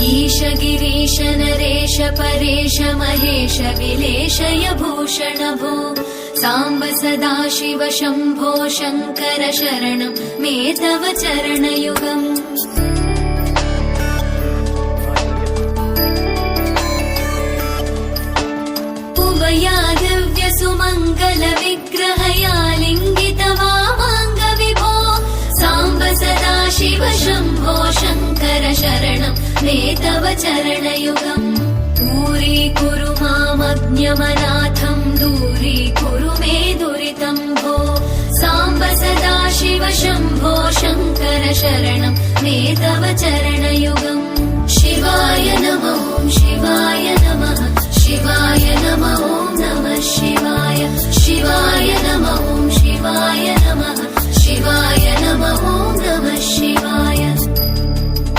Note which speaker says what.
Speaker 1: ईश गिरीश नरेश परेश महेश विलेशय भूषण भो साम्ब सदाशिव शम्भो शङ्कर शरणं मे तव चरणयुगम् उभया दिव्य सुमङ्गल विग्रहया लिङ्गित वामाङ्ग विभो साम्ब सदाशिव शम्भो शङ्कर शरणं मे तव चरणयुगम् दूरीकुरु मामज्ञमनाथं दूरीकुरु मे दुरितं भो साम्ब सदाशिव शम्भो शङ्कर शरणं मे तव चरणयुगम् शिवाय नमः शिवाय नमः शिवाय नमः नमः शिवाय शिवाय नमः शिवाय नमः शिवाय नमः